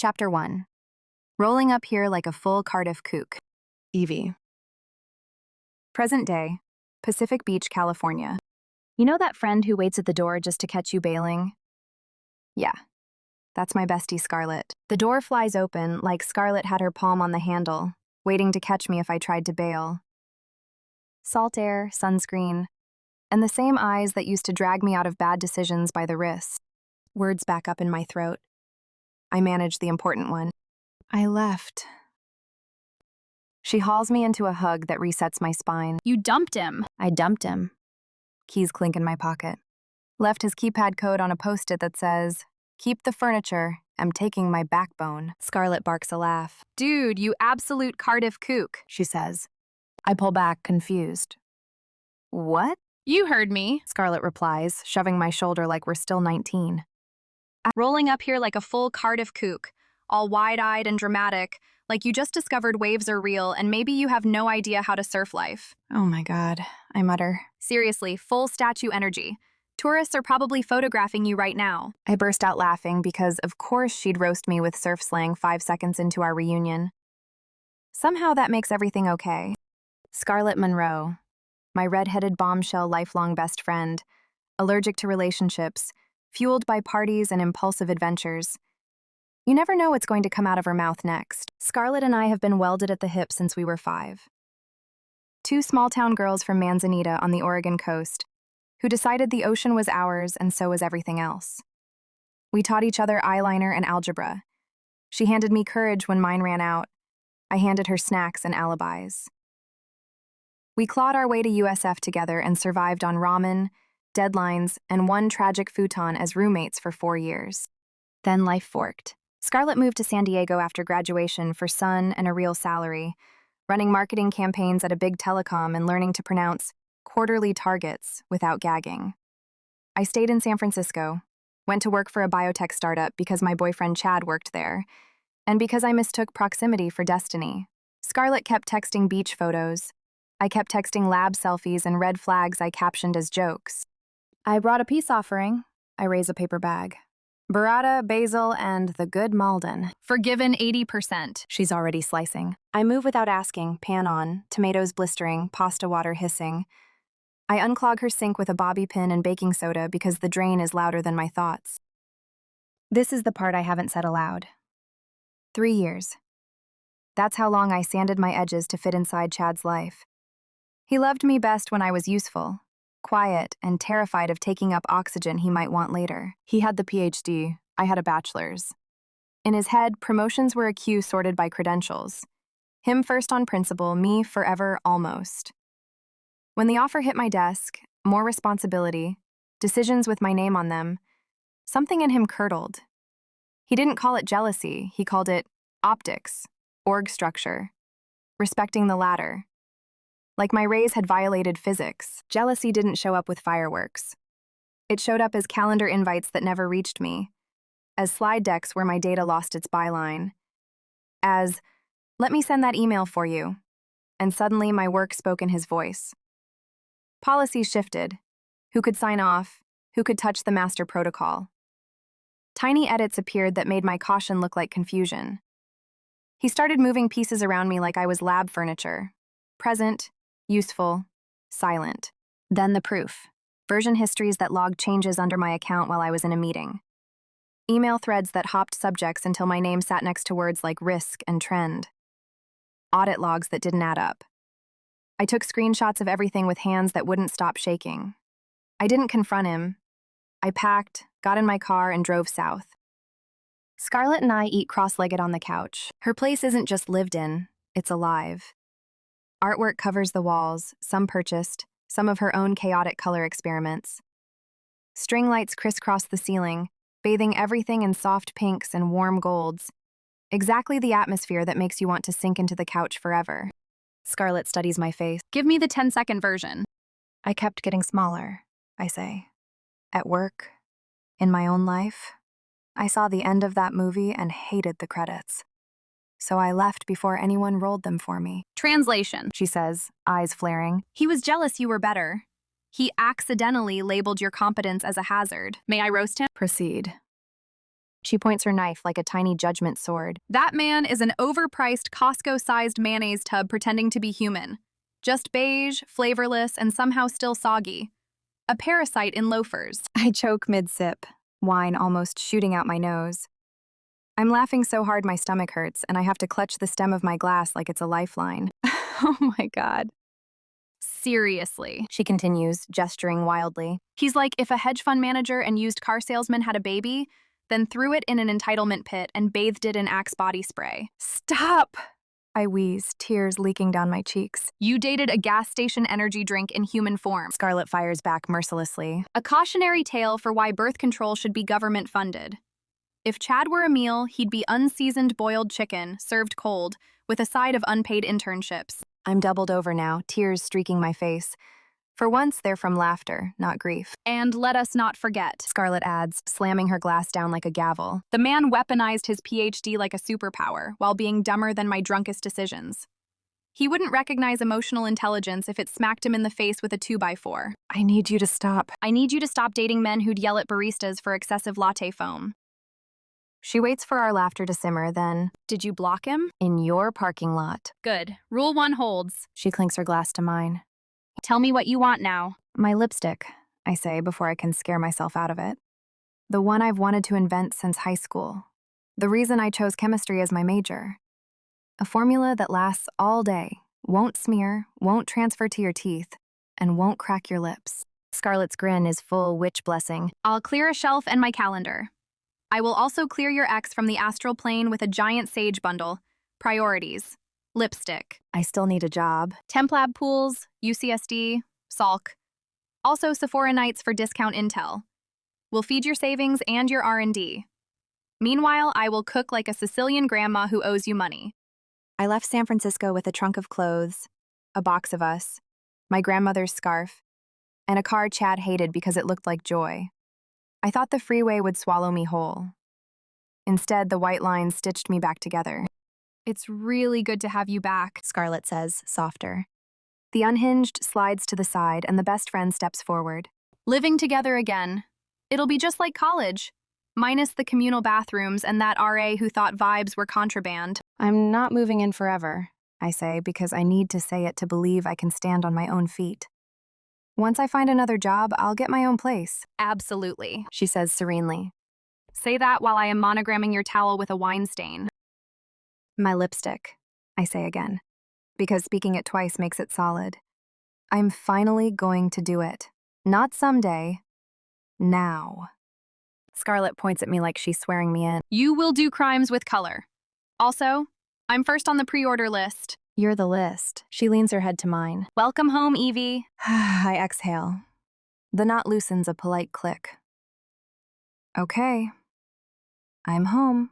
Chapter 1. Rolling up here like a full Cardiff Kook. Evie. Present day, Pacific Beach, California. You know that friend who waits at the door just to catch you bailing? Yeah, that's my bestie Scarlett. The door flies open like Scarlett had her palm on the handle, waiting to catch me if I tried to bail. Salt air, sunscreen, and the same eyes that used to drag me out of bad decisions by the wrists. Words back up in my throat. I managed the important one. I left. She hauls me into a hug that resets my spine. You dumped him. I dumped him. Keys clink in my pocket. Left his keypad code on a post-it that says, "Keep the furniture, I'm taking my backbone." Scarlett barks a laugh. Dude, you absolute Cardiff Kook, She says. I pull back, confused. What? You heard me. Scarlett replies, shoving my shoulder like we're still 19. Rolling up here like a full Cardiff Kook, all wide-eyed and dramatic, like you just discovered waves are real and maybe you have no idea how to surf life. Oh my God, I mutter. Seriously, full statue energy. Tourists are probably photographing you right now. I burst out laughing because, of course, she'd roast me with surf slang 5 seconds into our reunion. Somehow that makes everything okay. Scarlett Monroe, my red-headed bombshell lifelong best friend, allergic to relationships, fueled by parties and impulsive adventures. You never know what's going to come out of her mouth next. Scarlett and I have been welded at the hip since we were 5. 2 small-town girls from Manzanita on the Oregon coast, who decided the ocean was ours and so was everything else. We taught each other eyeliner and algebra. She handed me courage when mine ran out. I handed her snacks and alibis. We clawed our way to USF together and survived on ramen, deadlines, and one tragic futon as roommates for 4 years. Then life forked. Scarlett moved to San Diego after graduation for sun and a real salary, running marketing campaigns at a big telecom and learning to pronounce quarterly targets without gagging. I stayed in San Francisco, went to work for a biotech startup because my boyfriend Chad worked there, and because I mistook proximity for destiny. Scarlett kept texting beach photos. I kept texting lab selfies and red flags I captioned as jokes. I brought a peace offering. I raise a paper bag. Burrata, basil, and the good Malden. Forgiven 80%. She's already slicing. I move without asking, pan on, tomatoes blistering, pasta water hissing. I unclog her sink with a bobby pin and baking soda because the drain is louder than my thoughts. This is the part I haven't said aloud. 3 years. That's how long I sanded my edges to fit inside Chad's life. He loved me best when I was useful, quiet, and terrified of taking up oxygen he might want later. He had the PhD, I had a bachelor's. In his head, promotions were a queue sorted by credentials. Him first on principle, me forever almost. When the offer hit my desk, more responsibility, decisions with my name on them, something in him curdled. He didn't call it jealousy, he called it optics, org structure, respecting the latter. Like my raise had violated physics, jealousy didn't show up with fireworks. It showed up as calendar invites that never reached me, as slide decks where my data lost its byline, as, "Let me send that email for you," and suddenly my work spoke in his voice. Policies shifted. Who could sign off? Who could touch the master protocol? Tiny edits appeared that made my caution look like confusion. He started moving pieces around me like I was lab furniture. Present, useful, silent. Then the proof. Version histories that logged changes under my account while I was in a meeting. Email threads that hopped subjects until my name sat next to words like risk and trend. Audit logs that didn't add up. I took screenshots of everything with hands that wouldn't stop shaking. I didn't confront him. I packed, got in my car, and drove south. Scarlett and I eat cross-legged on the couch. Her place isn't just lived in, it's alive. Artwork covers the walls, some purchased, some of her own chaotic color experiments. String lights crisscross the ceiling, bathing everything in soft pinks and warm golds. Exactly the atmosphere that makes you want to sink into the couch forever. Scarlett studies my face. Give me the 10-second version. I kept getting smaller, I say. At work, in my own life, I saw the end of that movie and hated the credits. So I left before anyone rolled them for me. Translation. She says, eyes flaring. He was jealous you were better. He accidentally labeled your competence as a hazard. May I roast him? Proceed. She points her knife like a tiny judgment sword. That man is an overpriced Costco-sized mayonnaise tub pretending to be human. Just beige, flavorless, and somehow still soggy. A parasite in loafers. I choke mid-sip, wine almost shooting out my nose. I'm laughing so hard my stomach hurts, and I have to clutch the stem of my glass like it's a lifeline. Oh my God. Seriously. She continues, gesturing wildly. He's like if a hedge fund manager and used car salesman had a baby, then threw it in an entitlement pit and bathed it in Axe body spray. Stop! I wheeze, tears leaking down my cheeks. You dated a gas station energy drink in human form. Scarlet fires back mercilessly. A cautionary tale for why birth control should be government funded. If Chad were a meal, he'd be unseasoned boiled chicken, served cold, with a side of unpaid internships. I'm doubled over now, tears streaking my face. For once, they're from laughter, not grief. And let us not forget, Scarlet adds, slamming her glass down like a gavel. The man weaponized his PhD like a superpower while being dumber than my drunkest decisions. He wouldn't recognize emotional intelligence if it smacked him in the face with a 2x4. I need you to stop. I need you to stop dating men who'd yell at baristas for excessive latte foam. She waits for our laughter to simmer, then, Did you block him? in your parking lot. Good. Rule 1 holds. She clinks her glass to mine. Tell me what you want now. My lipstick, I say before I can scare myself out of it. The one I've wanted to invent since high school. The reason I chose chemistry as my major. A formula that lasts all day, won't smear, won't transfer to your teeth, and won't crack your lips. Scarlet's grin is full witch blessing. I'll clear a shelf and my calendar. I will also clear your ex from the astral plane with a giant sage bundle. Priorities. Lipstick. I still need a job. Temp lab pools, UCSD, Salk. Also Sephora nights for discount intel. We'll feed your savings and your R&D. Meanwhile, I will cook like a Sicilian grandma who owes you money. I left San Francisco with a trunk of clothes, a box of us, my grandmother's scarf, and a car Chad hated because it looked like joy. I thought the freeway would swallow me whole. Instead, the white lines stitched me back together. It's really good to have you back. Scarlet says, softer. The unhinged slides to the side and the best friend steps forward. Living together again. It'll be just like college, minus the communal bathrooms and that RA who thought vibes were contraband. I'm not moving in forever, I say, because I need to say it to believe I can stand on my own feet. Once I find another job, I'll get my own place, Absolutely. she says serenely. Say that while I am monogramming your towel with a wine stain. My lipstick, I say again, because speaking it twice makes it solid. I'm finally going to do it. Not someday. Now. Scarlet points at me like she's swearing me in. You will do crimes with color. Also, I'm first on the pre-order list. You're the list. She leans her head to mine. Welcome home, Evie. I exhale. The knot loosens a polite click. Okay. I'm home.